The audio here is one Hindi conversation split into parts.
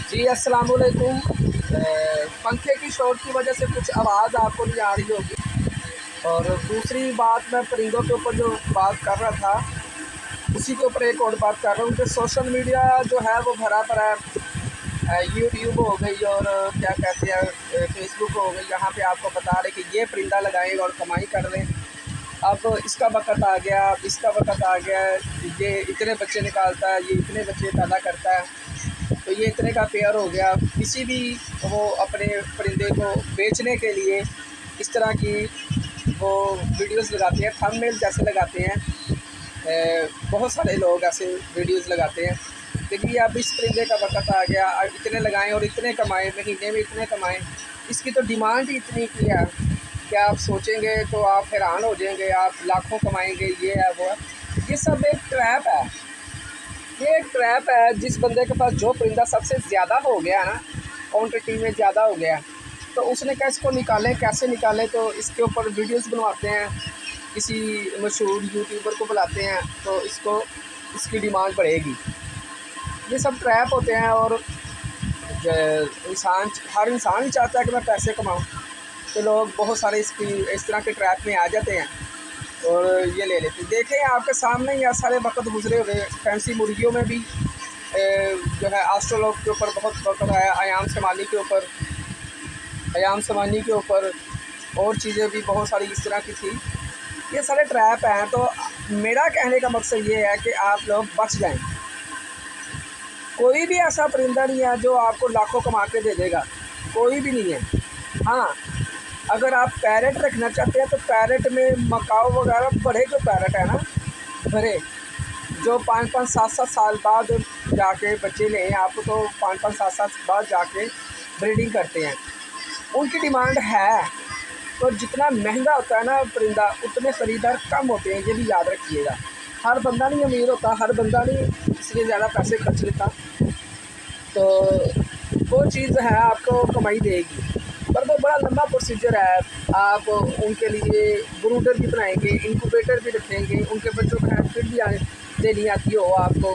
जी अस्सलाम वालेकुम। पंखे की शोर की वजह से कुछ आवाज़ आपको नहीं आ रही होगी। और दूसरी बात, मैं परिंदों के ऊपर जो बात कर रहा था उसी के ऊपर एक और बात कर रहा हूँ कि सोशल मीडिया जो है वो भरा पड़ा है। यूट्यूब हो गई और क्या कहते हैं फेसबुक हो गई, यहाँ पे आपको बता रहे कि ये परिंदा लगाएं और कमाई कर लें। अब इसका वक़्त आ गया, अब इसका वक़्त आ गया, ये इतने बच्चे निकालता है, ये इतने बच्चे पैदा करता है, तो ये इतने का पेयर हो गया। किसी भी वो अपने परिंदे को बेचने के लिए इस तरह की वो वीडियोस लगाते हैं, थंबनेल जैसे लगाते हैं। बहुत सारे लोग ऐसे वीडियोस लगाते हैं कि जी अब इस परिंदे का वक़्त आ गया, अब इतने लगाएं और इतने कमाएं, महीने में इतने कमाएं। इसकी तो डिमांड ही इतनी की है कि आप सोचेंगे तो आप हैरान हो जाएंगे, आप लाखों कमाएंगे, ये है वो है। ये सब एक ट्रैप है, ये एक ट्रैप है। जिस बंदे के पास जो परिंदा सबसे ज़्यादा हो गया ना, क्वांटिटी में ज़्यादा हो गया, तो उसने कैसे निकालें, कैसे निकालें, तो इसके ऊपर वीडियोस बनवाते हैं, किसी मशहूर यूट्यूबर को बुलाते हैं तो इसकी डिमांड बढ़ेगी। ये सब ट्रैप होते हैं। और हर इंसान ही चाहता है कि मैं पैसे कमाऊँ, तो लोग बहुत सारे इस तरह के ट्रैप में आ जाते हैं और ये ले लेते हैं। देखें आपके सामने ही सारे वक्त गुजरे हुए। फैंसी मुर्गियों में भी जो है एस्ट्रोलॉग के ऊपर बहुत वक्त है, अयाम समानी के ऊपर और चीज़ें भी बहुत सारी इस तरह की थी। ये सारे ट्रैप हैं। तो मेरा कहने का मकसद ये है कि आप लोग बच जाएं। कोई भी ऐसा परिंदा नहीं है जो आपको लाखों कमा के दे देगा, कोई भी नहीं है। हाँ, अगर आप पैरेट रखना चाहते हैं तो पैरेट में मकाओ वगैरह बड़े जो पैरेट है ना, बड़े जो 5-5 7-7 साल बाद जाके बच्चे लें, आपको तो 5-5 7-7 बाद जाके ब्रीडिंग करते हैं, उनकी डिमांड है। तो जितना महंगा होता है ना परिंदा, उतने ख़रीदार कम होते हैं, ये भी याद रखिएगा। हर बंदा नहीं अमीर होता, हर बंदा नहीं इसलिए ज़्यादा पैसे खर्च लेता, तो वो चीज़ है आपको कमाई देगी। पर वो बड़ा लंबा प्रोसीजर है। आप उनके लिए ब्रूडर भी बनाएंगे, इंक्यूबेटर भी रखेंगे, उनके बच्चों को हैंड फीड भी देनी आती हो आपको,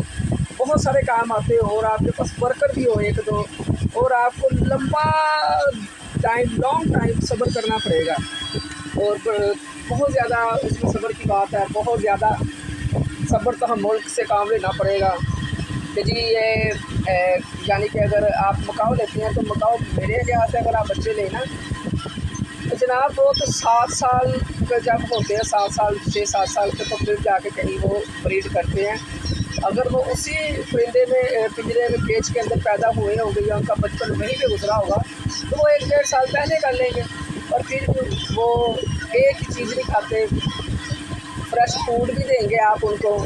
बहुत सारे काम आते हो, और आपके पास वर्कर भी हो एक दो, और आपको लंबा लॉन्ग टाइम सब्र करना पड़ेगा। और बहुत ज़्यादा उसमें सब्र की बात है, बहुत ज़्यादा सब्र तो हम मुल्क से काम लेना पड़ेगा कि जी ये यानी कि अगर आप मकाओ लेते हैं तो मकाओ मेरे ख्याल से अगर आप बच्चे लेना तो जनाब वो तो 7 साल के जब होते हैं, 7 साल 6-7 साल के, तो फिर जाके कहीं वो ब्रीड करते हैं। अगर वो उसी परिंदे में पिंजरे में केज के अंदर पैदा हुए होंगे या उनका बचपन वहीं पे गुजरा होगा, तो वो 1-1.5 साल पहले कर लेंगे। और फिर वो एक ही चीज़ नहीं खाते, फ्रेश फूड भी देंगे आप उनको,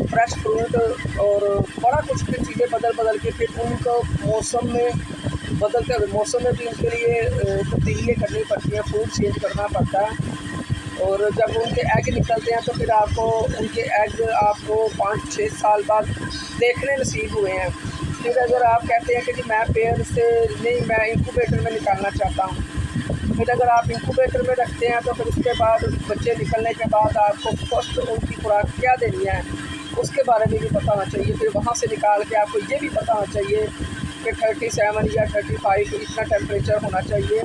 फ्रेश फ्रूट और बड़ा कुछ भी चीज़ें बदल के फिर उनको मौसम में बदलते हुए मौसम में भी उनके लिए तब्दीलियाँ करनी पड़ती हैं, फूड चेंज करना पड़ता है। और जब उनके एग निकलते हैं तो फिर आपको उनके एग आपको 5-6 साल बाद देखने नसीब हुए हैं। फिर अगर आप कहते हैं कि जी मैं पेयर से नहीं, मैं इंक्यूबेटर में निकालना चाहता हूँ, फिर अगर आप इंक्यूबेटर में रखते हैं तो फिर उसके बाद बच्चे निकलने के बाद आपको फर्स्ट उनकी खुराक क्या देनी है उसके बारे में भी पता होना चाहिए। फिर वहाँ से निकाल के आपको ये भी पता होना चाहिए कि 37 या 35 इतना टेम्परेचर होना चाहिए।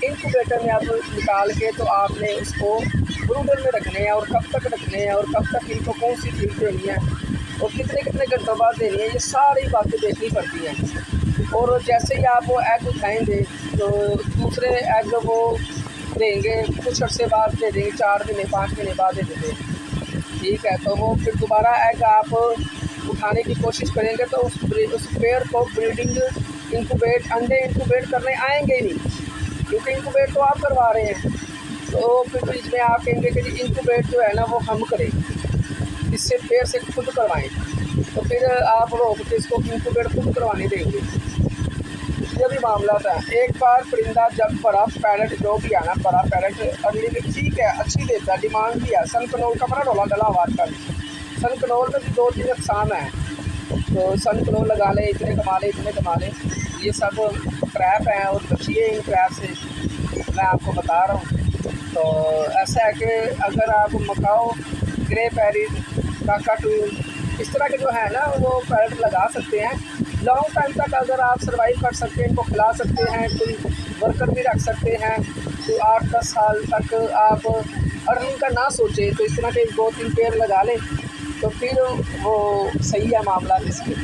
इंक्यूबेटर में आप निकाल के तो आपने उसको ब्रूडर में रखने हैं, और कब तक रखने हैं, और कब तक इनको कौन सी फीड देनी है, और कितने कितने घंटों बाद देनी है, ये सारी बातें देखनी पड़ती हैं। और जैसे ही आप वो एग उठाएँगे तो दूसरे एग वो देंगे, कुछ अर्से बाद दे देंगे, 4 महीने 5 महीने बाद दे देंगे, ठीक है। तो वो फिर दोबारा एग आप उठाने की कोशिश करेंगे तो उस पेयर को ब्रीडिंग अंडे इंक्यूबेट करने आएंगे ही नहीं, क्योंकि इंक्यूबेट तो आप करवा रहे हैं। तो फिर बीच में आप कहेंगे कि जी इंक्यूबेट जो है ना वो हम करें, इससे पेयर से खुद करवाएं, तो फिर आप रोक के इसको इंक्यूबेट खुद करवाने देंगे। ये भी मामला था। एक बार परिंदा जब बड़ा पैरेट जो भी आना, बड़ा पैरेट अर्ली में ठीक है, अच्छी देता है, डिमांड भी है। सन कनौल का बड़ा रोला डला हुआ आजकल, सन कनौल में भी 2-3 अकसाम है, तो सन कनौल लगा ले, इतने कमा ले, इतने कमा ले। ये सब ट्रैप हैं और बचिए इन ट्रैप से, मैं आपको बता रहा हूँ। तो ऐसा है कि अगर आप मकाओ, ग्रे पैरिट, काकाटू, इस तरह के जो है ना वो पैरेट लगा सकते हैं, लॉन्ग टाइम तक अगर आप सर्वाइव कर सकते हैं, इनको खिला सकते हैं, कोई वर्कर भी रख सकते हैं, तो 8-10 साल तक आप अर्निंग का ना सोचें, तो इस तरह के 2-3 पेड़ लगा लें, तो फिर वो सही है मामला इसमें।